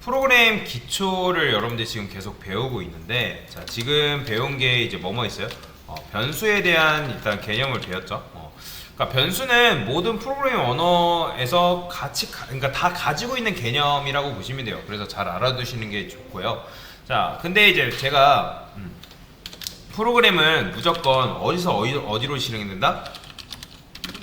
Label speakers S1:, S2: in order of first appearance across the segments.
S1: 프로그램 기초를 여러분들 지금 계속 배우고 있는데, 자, 지금 배운 게 이제 뭐뭐 있어요? 변수에 대한 일단 개념을 배웠죠. 그러니까 변수는 모든 프로그래밍 언어에서 그러니까 다 가지고 있는 개념이라고 보시면 돼요. 그래서 잘 알아두시는 게 좋고요. 자, 근데 이제 제가 프로그램은 무조건 어디로 실행된다?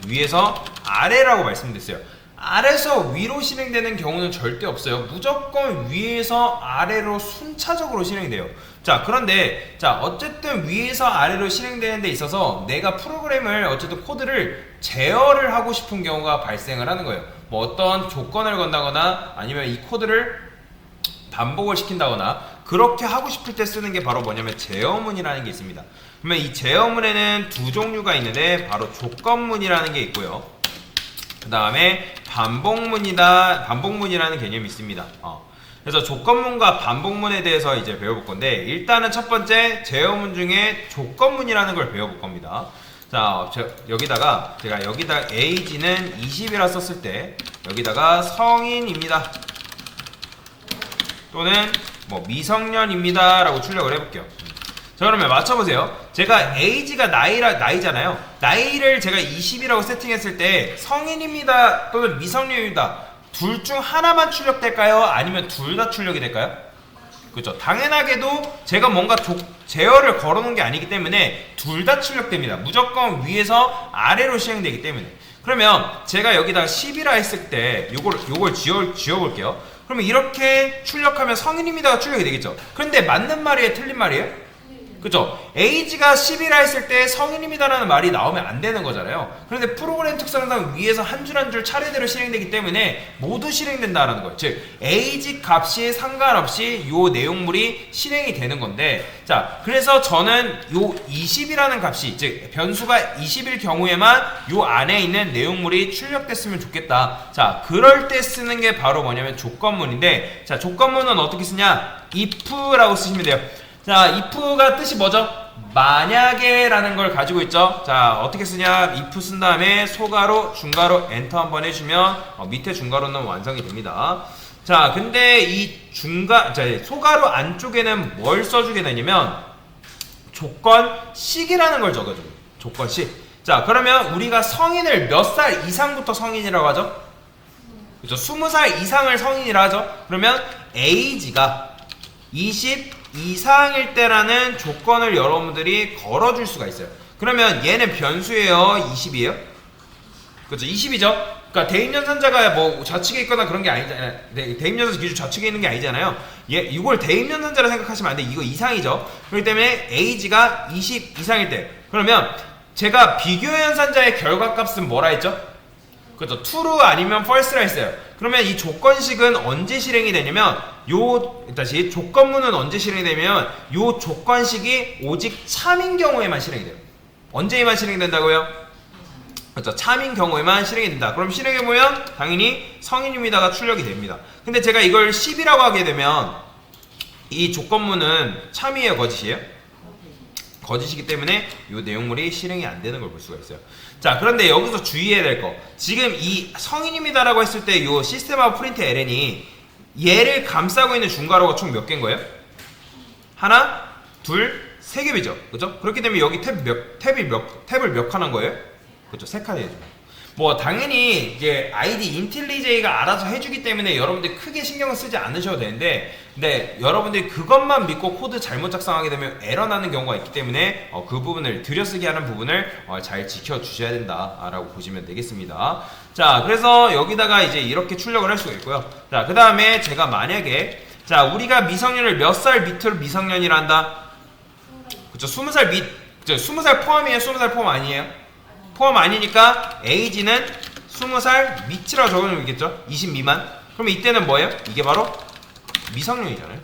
S1: 위에서 아래라고 말씀드렸어요. 아래에서 위로 실행되는 경우는 절대 없어요. 무조건 위에서 아래로 순차적으로 실행돼요. 자, 그런데 자, 어쨌든 위에서 아래로 실행되는 데 있어서 내가 프로그램을 어쨌든 코드를 제어를 하고 싶은 경우가 발생을 하는 거예요. 뭐 어떤 조건을 건다거나 아니면 이 코드를 반복을 시킨다거나 그렇게 하고 싶을 때 쓰는 게 바로 뭐냐면 제어문이라는 게 있습니다. 그러면 이 제어문에는 두 종류가 있는데 바로 조건문이라는 게 있고요. 그 다음에 반복문이라는 개념이 있습니다. 그래서 조건문과 반복문에 대해서 이제 배워볼 건데, 일단은 첫 번째 제어문 중에 조건문이라는 걸 배워볼 겁니다. 자, 여기다가 제가 age는 20이라 썼을 때 여기다가 성인입니다 또는 뭐 미성년입니다 라고 출력을 해볼게요. 자, 그러면 맞춰보세요. 제가 age가 나이잖아요. 나이를 제가 20이라고 세팅했을 때 성인입니다 또는 미성년입니다, 둘 중 하나만 출력될까요? 아니면 둘 다 출력이 될까요? 그렇죠. 당연하게도 제가 뭔가 제어를 걸어놓은 게 아니기 때문에 둘 다 출력됩니다. 무조건 위에서 아래로 실행되기 때문에. 그러면 제가 여기다가 10이라 했을 때 요걸 지워볼게요. 그러면 이렇게 출력하면 성인입니다가 출력이 되겠죠. 그런데 맞는 말이에요, 틀린 말이에요? 그죠? age가 10이라 했을 때 성인입니다라는 말이 나오면 안 되는 거잖아요. 그런데 프로그램 특성상 위에서 한 줄 한 줄 차례대로 실행되기 때문에 모두 실행된다라는 거예요. 즉 age 값이 상관없이 요 내용물이 실행이 되는 건데, 자, 그래서 저는 요 20이라는 값이, 즉 변수가 20일 경우에만 요 안에 있는 내용물이 출력됐으면 좋겠다. 자, 그럴 때 쓰는 게 바로 뭐냐면 조건문인데, 자, 조건문은 어떻게 쓰냐? if라고 쓰시면 돼요. 자, if가 뜻이 뭐죠? 만약에 라는 걸 가지고 있죠. 자, 어떻게 쓰냐? if 쓴 다음에 소가로 중가로 엔터 한번 해주면 밑에 중가로는 완성이 됩니다. 자, 근데 이 소가로 안쪽에는 뭘 써주게 되냐면 조건식이라는 걸 적어줘요. 조건식. 자, 그러면 우리가 성인을 몇 살 이상부터 성인이라고 하죠? 그렇죠? 20살 이상을 성인이라 하죠? 그러면 age가 20 이상일 때라는 조건을 여러분들이 걸어줄 수가 있어요. 그러면 얘는 변수예요, 20이에요? 그렇죠? 20이죠? 그러니까 대입연산자가 뭐 좌측에 있거나 그런 게 아니잖아요. 대입연산자 기준 좌측에 있는 게 아니잖아요. 이걸 대입연산자라 생각하시면 안 돼. 이거 이상이죠. 그렇기 때문에 age가 20 이상일 때, 그러면 제가 비교연산자의 결과값은 뭐라 했죠? 그렇죠. true 아니면 false라 했어요. 그러면 이 조건식은 언제 실행이 되냐면 다시 조건문은 언제 실행이 되면 요 조건식이 오직 참인 경우에만 실행이 돼요. 언제에만 실행된다고요? 그렇죠. 참인 경우에만 실행이 된다. 그럼 실행해보면 당연히 성인입니다가 출력이 됩니다. 근데 제가 이걸 10이라고 하게 되면 이 조건문은 참이에요, 거짓이에요? 거짓이기 때문에 이 내용물이 실행이 안 되는 걸 볼 수가 있어요. 자, 그런데 여기서 주의해야 될 거, 지금 이 성인입니다라고 했을 때 이 시스템하고 프린트 ln이 얘를 감싸고 있는 중괄호가 총 몇 개인 거예요? 하나, 둘, 세 개죠. 그죠? 그렇기 때문에 여기 탭을 몇 칸 한 거예요? 그죠? 세 칸이죠. 뭐 당연히 이제 ID 인텔리제이가 알아서 해주기 때문에 여러분들 크게 신경을 쓰지 않으셔도 되는데, 근데 여러분들이 그것만 믿고 코드 잘못 작성하게 되면 에러 나는 경우가 있기 때문에 그 부분을 들여쓰기 하는 부분을 잘 지켜주셔야 된다라고 보시면 되겠습니다. 자, 그래서 여기다가 이제 이렇게 출력을 할 수가 있고요. 자, 그 다음에 제가 만약에 자, 우리가 미성년을 몇 살 밑으로 미성년이라 한다? 그쵸? 20살 밑, 20살 포함이에요? 20살 포함 아니에요? 포함 아니니까 age는 20살 밑이라고 적어놓으면 있겠죠? 20 미만. 그럼 이때는 뭐예요? 이게 바로 미성년이잖아요.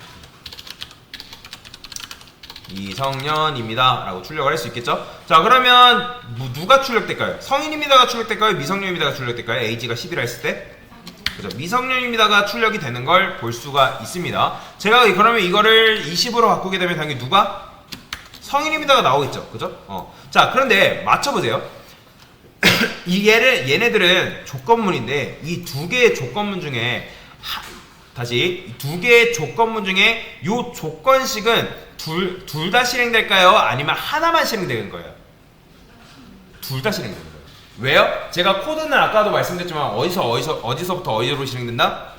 S1: 미성년입니다 라고 출력을 할 수 있겠죠? 자, 그러면 누가 출력될까요? 성인입니다가 출력될까요? 미성년입니다가 출력될까요? age가 10이라 했을 때? 그죠? 미성년입니다가 출력이 되는 걸 볼 수가 있습니다. 제가 그러면 이거를 20으로 바꾸게 되면 당연히 누가? 성인입니다가 나오겠죠? 그죠? 자, 그런데 맞춰보세요. 얘네들은 조건문인데 이 두 개의 조건문 중에 다시 두 개의 조건문 중에 요 조건식은 둘 다 실행될까요? 아니면 하나만 실행되는 거예요? 둘 다 실행되는 거예요. 왜요? 제가 코드는 아까도 말씀드렸지만 어디서부터 어디로 실행된다?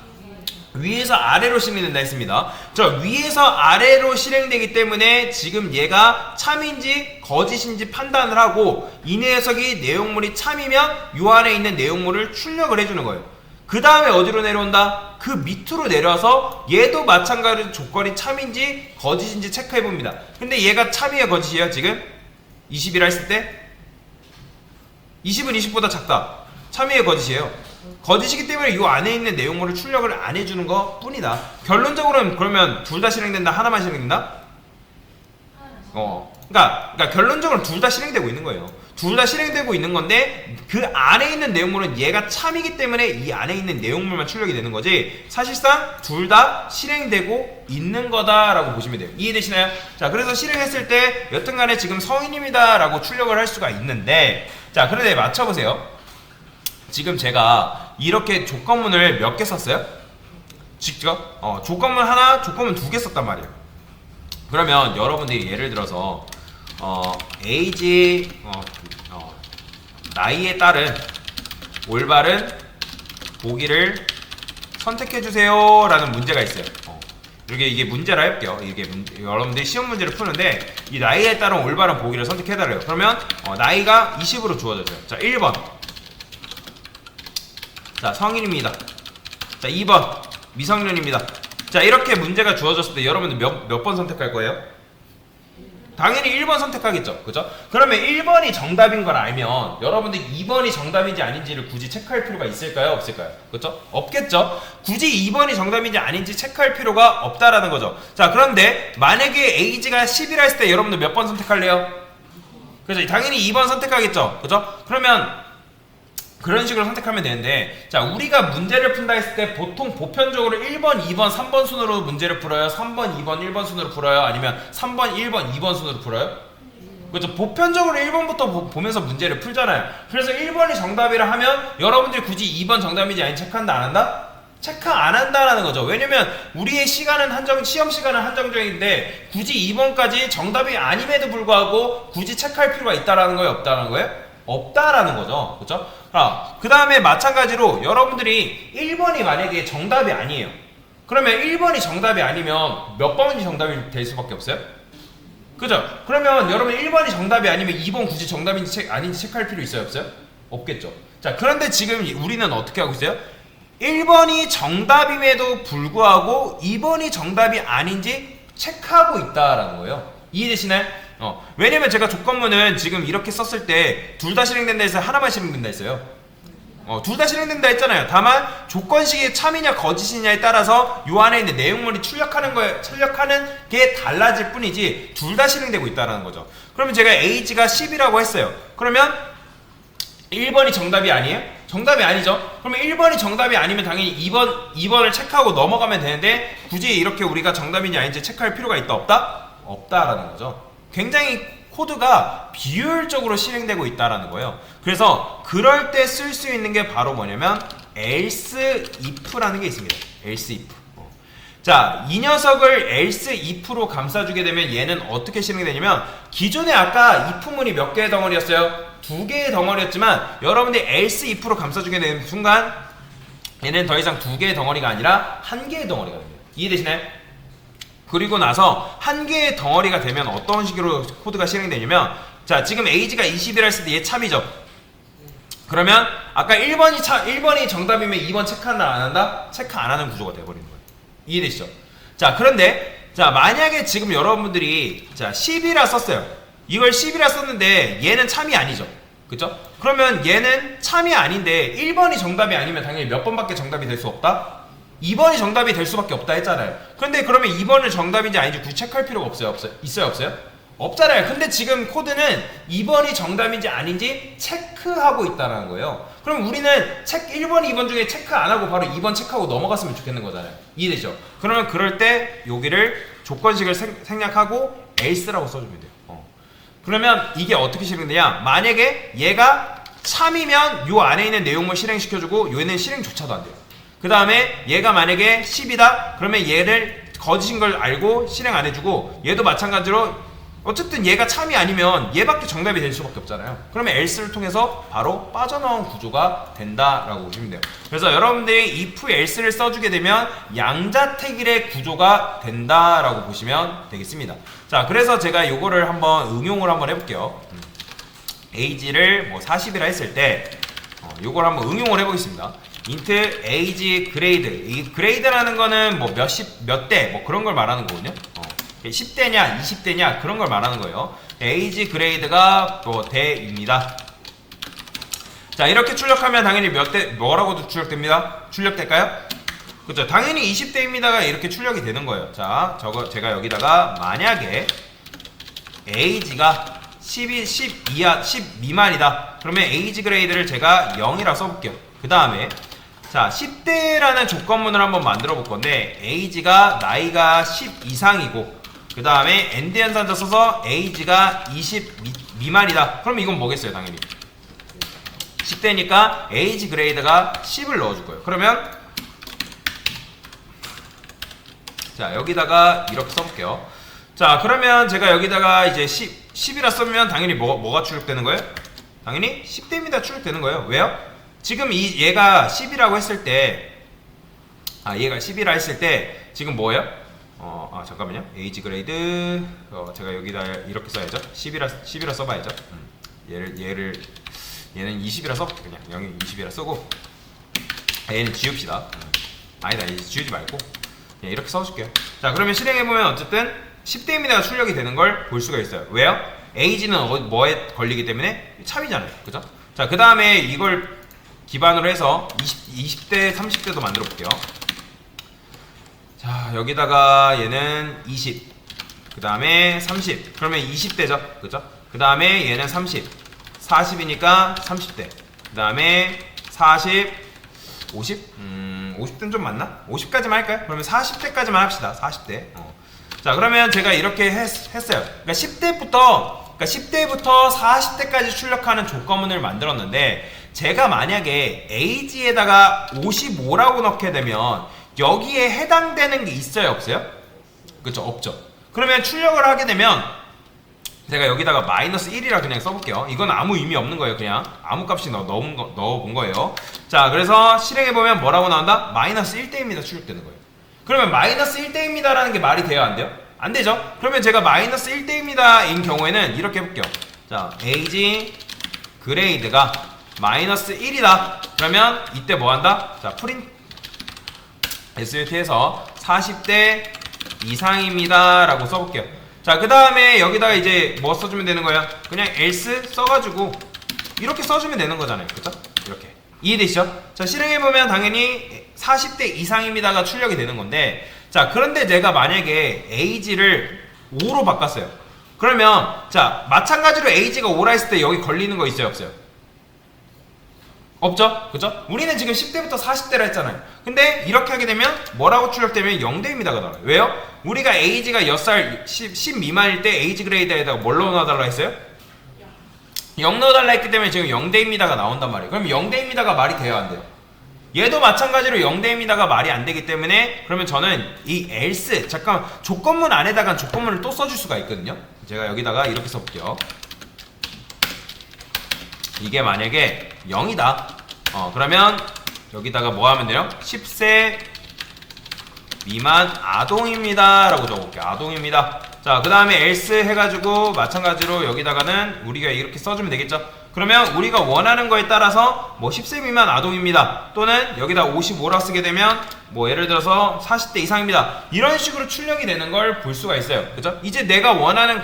S1: 위에서 아래로 실행된다 했습니다. 위에서 아래로 실행되기 때문에 지금 얘가 참인지 거짓인지 판단을 하고 이 녀석이 내용물이 참이면 요 안에 있는 내용물을 출력을 해주는 거예요. 그 다음에 어디로 내려온다? 그 밑으로 내려와서 얘도 마찬가지로 조건이 참인지 거짓인지 체크해봅니다. 근데 얘가 참이에요 거짓이에요 지금? 20이라 했을 때? 20은 20보다 작다. 참이에요 거짓이에요? 거짓이기 때문에 이 안에 있는 내용물을 출력을 안 해주는 것 뿐이다. 결론적으로는 그러면 둘 다 실행된다? 하나만 실행된다? 그러니까 결론적으로 둘 다 실행되고 있는 거예요. 둘 다 실행되고 있는 건데 그 안에 있는 내용물은 얘가 참이기 때문에 이 안에 있는 내용물만 출력이 되는 거지 사실상 둘 다 실행되고 있는 거다라고 보시면 돼요. 이해되시나요? 자, 그래서 실행했을 때 여튼간에 지금 성인입니다 라고 출력을 할 수가 있는데 자, 그런데 맞춰보세요. 지금 제가 이렇게 조건문을 몇 개 썼어요? 직접? 조건문 하나, 조건문 두 개 썼단 말이에요. 그러면 여러분들이 예를 들어서 age 나이에 따른 올바른 보기를 선택해주세요 라는 문제가 있어요. 이게 문제라 할게요. 여러분들이 시험 문제를 푸는데 이 나이에 따른 올바른 보기를 선택해달래요. 그러면 나이가 20으로 주어져요. 자, 1번 자, 성인입니다. 자, 2번 미성년입니다. 자, 이렇게 문제가 주어졌을 때 여러분들 몇 번 선택할 거예요? 당연히 1번 선택하겠죠. 그죠? 그러면 1번이 정답인 걸 알면 여러분들 2번이 정답인지 아닌지를 굳이 체크할 필요가 있을까요? 없을까요? 그죠? 없겠죠? 굳이 2번이 정답인지 아닌지 체크할 필요가 없다라는 거죠. 자, 그런데 만약에 age가 10이라 했을 때 여러분들 몇 번 선택할래요? 그죠? 당연히 2번 선택하겠죠. 그죠? 그러면 그런 식으로 선택하면 되는데 자, 우리가 문제를 푼다 했을 때 보통 보편적으로 1번, 2번, 3번 순으로 문제를 풀어요? 3번, 2번, 1번 순으로 풀어요? 아니면 3번, 1번, 2번 순으로 풀어요? 그렇죠? 보편적으로 1번부터 보면서 문제를 풀잖아요. 그래서 1번이 정답이라 하면 여러분들이 굳이 2번 정답인지 아닌지 체크한다 안 한다? 체크 안 한다라는 거죠. 왜냐면 우리의 시간은 시험 시간은 한정적인데 굳이 2번까지 정답이 아님에도 불구하고 굳이 체크할 필요가 있다라는 거예요? 없다라는 거예요? 없다라는 거죠. 그렇죠? 그 다음에 마찬가지로 여러분들이 1번이 만약에 정답이 아니에요. 그러면 1번이 정답이 아니면 몇 번이 정답이 될 수밖에 없어요? 그죠? 그러면 여러분 1번이 정답이 아니면 2번 굳이 정답인지 아닌지 체크할 필요 있어요? 없어요? 없겠죠. 자, 그런데 지금 우리는 어떻게 하고 있어요? 1번이 정답임에도 불구하고 2번이 정답이 아닌지 체크하고 있다라는 거예요. 이해되시나요? 왜냐면 제가 조건문은 지금 이렇게 썼을 때 둘 다 실행된다 해서 하나만 실행된다 했어요. 둘 다 실행된다 했잖아요. 다만 조건식이 참이냐 거짓이냐에 따라서 요 안에 있는 내용물이 출력하는 게 달라질 뿐이지 둘 다 실행되고 있다는 거죠. 그러면 제가 age가 10이라고 했어요. 그러면 1번이 정답이 아니에요? 정답이 아니죠. 그러면 1번이 정답이 아니면 당연히 2번을 체크하고 넘어가면 되는데 굳이 이렇게 우리가 정답인지 아닌지 체크할 필요가 있다 없다? 없다라는 거죠. 굉장히 코드가 비효율적으로 실행되고 있다라는 거예요. 그래서 그럴 때 쓸 수 있는 게 바로 뭐냐면 else if라는 게 있습니다. else if. 자, 이 녀석을 else if로 감싸주게 되면 얘는 어떻게 실행되냐면 기존에 아까 if문이 몇 개의 덩어리였어요? 두 개의 덩어리였지만 여러분들이 else if로 감싸주게 되는 순간 얘는 더 이상 두 개의 덩어리가 아니라 한 개의 덩어리가 됩니다. 이해되시나요? 그리고 나서 한 개의 덩어리가 되면 어떤 식으로 코드가 실행되냐면 자, 지금 age가 20이라 했을 때 얘 참이죠. 그러면 아까 1번이 정답이면 2번 체크한다 안 한다? 체크 안 하는 구조가 돼버리는 거예요. 이해되시죠? 자, 그런데 자, 만약에 지금 여러분들이 자 10이라 썼어요. 이걸 10이라 썼는데 얘는 참이 아니죠. 그쵸? 그러면 얘는 참이 아닌데 1번이 정답이 아니면 당연히 몇 번밖에 정답이 될 수 없다? 2번이 정답이 될 수밖에 없다 했잖아요. 그런데 그러면 2번을 정답인지 아닌지 굳이 체크할 필요가 없어요? 있어요? 없어요? 없잖아요. 근데 지금 코드는 2번이 정답인지 아닌지 체크하고 있다는 거예요. 그럼 우리는 1번, 2번 중에 체크 안 하고 바로 2번 체크하고 넘어갔으면 좋겠는 거잖아요. 이해되죠? 그러면 그럴 때 여기를 조건식을 생략하고 else라고 써주면 돼요. 그러면 이게 어떻게 실행되냐? 만약에 얘가 참이면 요 안에 있는 내용물 실행시켜주고 얘는 실행조차도 안 돼요. 그 다음에 얘가 만약에 10이다 그러면 얘를 거짓인 걸 알고 실행 안 해주고, 얘도 마찬가지로 어쨌든 얘가 참이 아니면 얘밖에 정답이 될 수밖에 없잖아요. 그러면 else를 통해서 바로 빠져나온 구조가 된다라고 보시면 돼요. 그래서 여러분들이 if else를 써주게 되면 양자택일의 구조가 된다라고 보시면 되겠습니다. 자, 그래서 제가 요거를 한번 응용을 한번 해볼게요. age를 뭐 40이라 했을 때 요걸 한번 응용을 해보겠습니다. int age grade, 이 grade라는 거는 뭐 몇 대 뭐 그런 걸 말하는 거거든요. 10대냐 20대냐 그런 걸 말하는 거예요. age grade가 뭐 대입니다. 자, 이렇게 출력하면 당연히 몇 대 뭐라고도 출력됩니다. 출력될까요? 그죠? 당연히 20대입니다가 이렇게 출력이 되는 거예요. 자, 저거 제가 여기다가 만약에 age가 10 미만이다 그러면 age grade를 제가 0이라 써볼게요. 그 다음에 자, 10대라는 조건문을 한번 만들어 볼 건데, age가 나이가 10 이상이고 그 다음에 and 연산자 써서 age가 20 미만이다. 그럼 이건 뭐겠어요? 당연히 10대니까 age grade가 10을 넣어줄 거예요. 그러면 자, 여기다가 이렇게 써볼게요. 자, 그러면 제가 여기다가 이제 10이라 쓰면 당연히 뭐가 출력되는 거예요? 당연히 10대입니다 출력되는 거예요. 왜요? 지금 얘가 10이라고 했을 때, 얘가 10이라 했을 때 지금 뭐예요? 잠깐만요. age grade 제가 여기다 이렇게 써야죠. 10이라 써봐야죠. 얘는 20이라 써볼게. 그냥 0이 20이라 쓰고, 얘는 지웁시다. 아니다, 이제 지우지 말고 그냥 이렇게 써줄게요. 자, 그러면 실행해보면 어쨌든 10대입니다가 출력이 되는 걸 볼 수가 있어요. 왜요? age는 뭐에 걸리기 때문에 참이잖아요. 그죠? 자, 그 다음에 이걸 기반으로 해서 20대, 30대도 만들어 볼게요. 자, 여기다가 얘는 20, 그 다음에 30, 그러면 20대죠. 그죠? 그 다음에 얘는 30, 40이니까 30대, 그 다음에 40, 50? 50대는 좀 많나? 50까지만 할까요? 그러면 40대까지만 합시다. 40대. 자, 그러면 제가 이렇게 했어요. 그러니까 10대부터 40대까지 출력하는 조건문을 만들었는데, 제가 만약에 age에다가 55라고 넣게 되면 여기에 해당되는 게 있어요, 없어요? 그쵸? 없죠. 그러면 출력을 하게 되면 제가 여기다가 마이너스 1이라 그냥 써볼게요. 이건 아무 의미 없는 거예요. 그냥 아무 값이 넣어본 거예요. 자, 그래서 실행해보면 뭐라고 나온다? 마이너스 1대입니다 출력되는 거예요. 그러면 마이너스 1대입니다 라는 게 말이 돼요, 안 돼요? 안 되죠? 그러면 제가 마이너스 1대입니다 인 경우에는 이렇게 해볼게요. 자, age grade가 마이너스 1이다 그러면 이때 뭐 한다? 자, 프린트 SUT에서 40대 이상입니다 라고 써볼게요. 자, 그 다음에 여기다가 이제 뭐 써주면 되는 거야? 그냥 else 써가지고 이렇게 써주면 되는 거잖아요. 그쵸? 이렇게 이해되시죠? 자, 실행해보면 당연히 40대 이상입니다가 출력이 되는 건데, 자, 그런데 내가 만약에 age를 5로 바꿨어요. 그러면 자, 마찬가지로 age가 5라 했을 때 여기 걸리는 거 있어요, 없어요? 없죠? 그죠? 우리는 지금 10대부터 40대라 했잖아요. 근데 이렇게 하게 되면 뭐라고 출력되면 0대입니다가 나와요. 왜요? 우리가 age가 10살 10 미만일 때 age grade에다가 뭘 넣어달라 했어요? 0 넣어달라 했기 때문에 지금 0대입니다가 나온단 말이에요. 그럼 0대입니다가 말이 돼요, 안 돼요? 얘도 마찬가지로 0대입니다가 말이 안 되기 때문에, 그러면 저는 이 else, 잠깐만, 조건문 안에다가 조건문을 또 써줄 수가 있거든요. 제가 여기다가 이렇게 써볼게요. 이게 만약에 0이다 그러면 여기다가 뭐 하면 돼요? 10세 미만 아동입니다 라고 적어볼게요. 아동입니다. 자, 그 다음에 else 해가지고 마찬가지로 여기다가는 우리가 이렇게 써주면 되겠죠. 그러면 우리가 원하는 거에 따라서 뭐 10세 미만 아동입니다 또는 여기다 55라 쓰게 되면 뭐 예를 들어서 40대 이상입니다 이런 식으로 출력이 되는 걸 볼 수가 있어요. 그죠? 이제 내가 원하는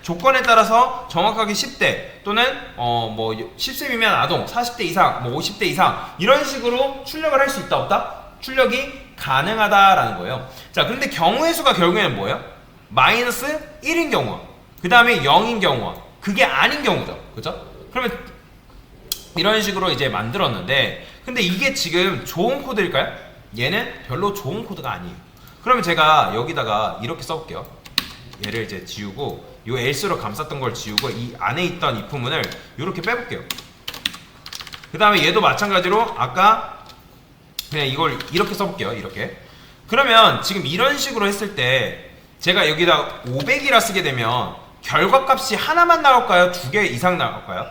S1: 조건에 따라서 정확하게 10대 또는 뭐 10세 미만 아동, 40대 이상, 뭐 50대 이상 이런 식으로 출력을 할 수 있다 없다? 출력이 가능하다라는 거예요. 자, 그런데 경우의 수가 결국에는 뭐예요? 마이너스 1인 경우와 그 다음에 0인 경우와 그게 아닌 경우죠. 그죠? 그러면 이런 식으로 이제 만들었는데, 근데 이게 지금 좋은 코드일까요? 얘는 별로 좋은 코드가 아니에요. 그러면 제가 여기다가 이렇게 써볼게요. 얘를 이제 지우고 이 else로 감쌌던 걸 지우고 이 안에 있던 if문을 이렇게 빼볼게요. 그 다음에 얘도 마찬가지로 아까 그냥 이걸 이렇게 써볼게요. 이렇게. 그러면 지금 이런 식으로 했을 때 제가 여기다 500이라 쓰게 되면 결과값이 하나만 나올까요? 두 개 이상 나올까요?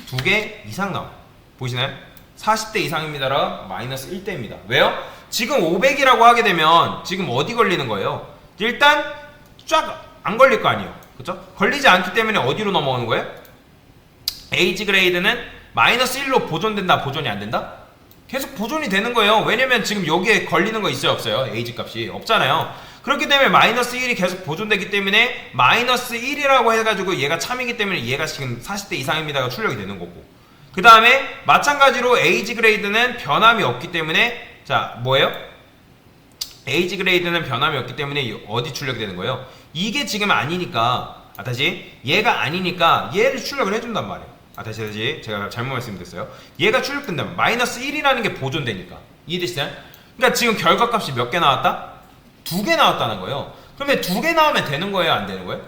S1: 두 개 이상 나와요. 보이시나요? 40대 이상입니다라 마이너스 1대입니다. 왜요? 지금 500이라고 하게 되면 지금 어디 걸리는 거예요? 일단 쫙 안 걸릴 거 아니에요. 그쵸? 걸리지 않기 때문에 어디로 넘어오는 거예요? 에이지 그레이드는 마이너스 1로 보존된다, 보존이 안 된다? 계속 보존이 되는 거예요. 왜냐면 지금 여기에 걸리는 거 있어요, 없어요? 에이지 값이 없잖아요. 그렇기 때문에 마이너스 1이 계속 보존되기 때문에 마이너스 1이라고 해가지고 얘가 참이기 때문에 얘가 지금 40대 이상입니다가 출력이 되는 거고, 그 다음에 마찬가지로 에이지 그레이드는 변함이 없기 때문에 자 뭐예요? 에이지 그레이드는 변함이 없기 때문에 어디 출력이 되는 거예요? 이게 지금 아니니까 다시 얘가 아니니까 얘를 출력을 해준단 말이에요. 다시 제가 잘못 말씀드렸어요. 얘가 출력된다면 마이너스 1이라는 게 보존되니까. 이해되시나요? 그러니까 지금 결과값이 몇 개 나왔다? 2개 나왔다는 거예요. 그러면 2개 나오면 되는 거예요? 안 되는 거예요?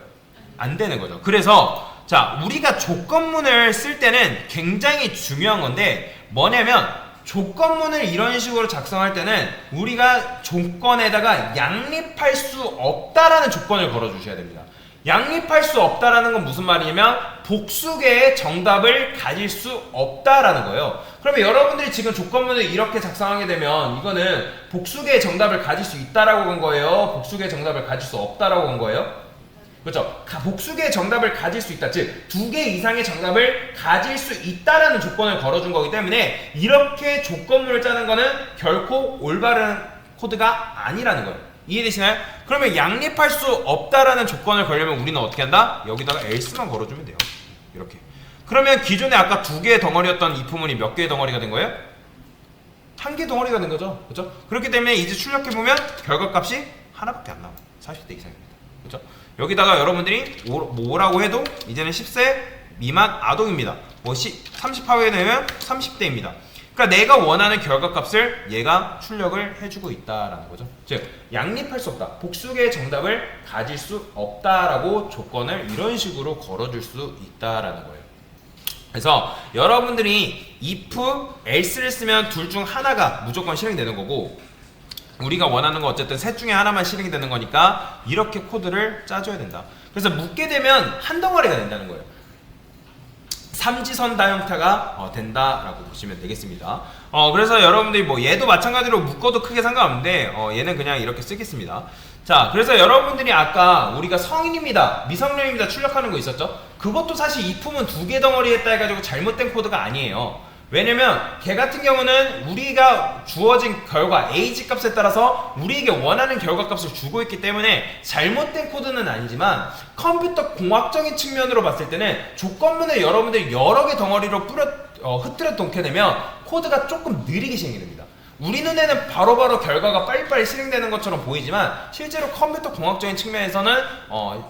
S1: 안 되는 거죠. 그래서 자 우리가 조건문을 쓸 때는 굉장히 중요한 건데 뭐냐면 조건문을 이런 식으로 작성할 때는 우리가 조건에다가 양립할 수 없다라는 조건을 걸어주셔야 됩니다. 양립할 수 없다라는 건 무슨 말이냐면 복수개의 정답을 가질 수 없다라는 거예요. 그러면 여러분들이 지금 조건문을 이렇게 작성하게 되면 이거는 복수개의 정답을 가질 수 있다라고 한 거예요? 복수개의 정답을 가질 수 없다라고 한 거예요? 그렇죠? 복수개의 정답을 가질 수 있다. 즉, 2개 이상의 정답을 가질 수 있다라는 조건을 걸어준 거기 때문에 이렇게 조건문을 짜는 거는 결코 올바른 코드가 아니라는 거예요. 이해되시나요? 그러면 양립할 수 없다라는 조건을 걸려면 우리는 어떻게 한다? 여기다가 else만 걸어주면 돼요. 이렇게. 그러면 기존에 아까 2개의 덩어리였던 if문이 몇 개의 덩어리가 된 거예요? 1개 덩어리가 된 거죠. 그렇죠? 그렇기 때문에 이제 출력해보면 결과값이 하나밖에 안 나와요. 40대 이상입니다. 그렇죠? 여기다가 여러분들이 뭐라고 해도 이제는 10세 미만 아동입니다. 30하게 되면 30대입니다. 그러니까 내가 원하는 결과값을 얘가 출력을 해주고 있다라는 거죠. 즉 양립할 수 없다. 복수개의 정답을 가질 수 없다라고 조건을 이런 식으로 걸어줄 수 있다라는 거예요. 그래서 여러분들이 if, else를 쓰면 둘 중 하나가 무조건 실행되는 거고 우리가 원하는 건 어쨌든 셋 중에 하나만 실행이 되는 거니까 이렇게 코드를 짜줘야 된다. 그래서 묶게 되면 한 덩어리가 된다는 거예요. 삼지선 다형태가 된다라고 보시면 되겠습니다. 그래서 여러분들이 뭐 얘도 마찬가지로 묶어도 크게 상관없는데 얘는 그냥 이렇게 쓰겠습니다. 자, 그래서 여러분들이 아까 우리가 성인입니다, 미성년입니다 출력하는 거 있었죠? 그것도 사실 if문 2개 덩어리 했다 해가지고 잘못된 코드가 아니에요. 왜냐면 걔 같은 경우는 우리가 주어진 결과 에이지 값에 따라서 우리에게 원하는 결과값을 주고 있기 때문에 잘못된 코드는 아니지만 컴퓨터 공학적인 측면으로 봤을 때는 조건문을 여러분들이 여러 개 덩어리로 흐트려 놓게 되면 코드가 조금 느리게 실행이 됩니다. 우리 눈에는 바로바로 결과가 빨리빨리 실행되는 것처럼 보이지만 실제로 컴퓨터 공학적인 측면에서는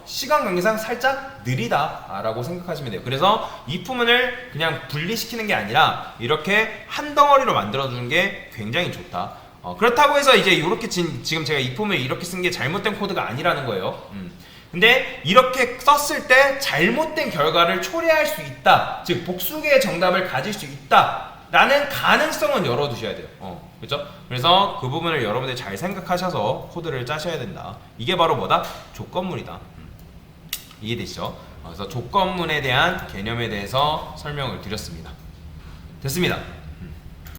S1: 시간 관계상 살짝 느리다라고 생각하시면 돼요. 그래서 if문을 그냥 분리시키는 게 아니라 이렇게 한 덩어리로 만들어주는 게 굉장히 좋다. 그렇다고 해서 이제 이렇게 지금 제가 if문을 이렇게 쓴 게 잘못된 코드가 아니라는 거예요. 근데 이렇게 썼을 때 잘못된 결과를 초래할 수 있다. 즉 복수개의 정답을 가질 수 있다 라는 가능성은 열어두셔야 돼요. 그렇죠? 그래서 그 부분을 여러분들이 잘 생각하셔서 코드를 짜셔야 된다. 이게 바로 뭐다? 조건문이다. 이해되시죠? 그래서 조건문에 대한 개념에 대해서 설명을 드렸습니다. 됐습니다.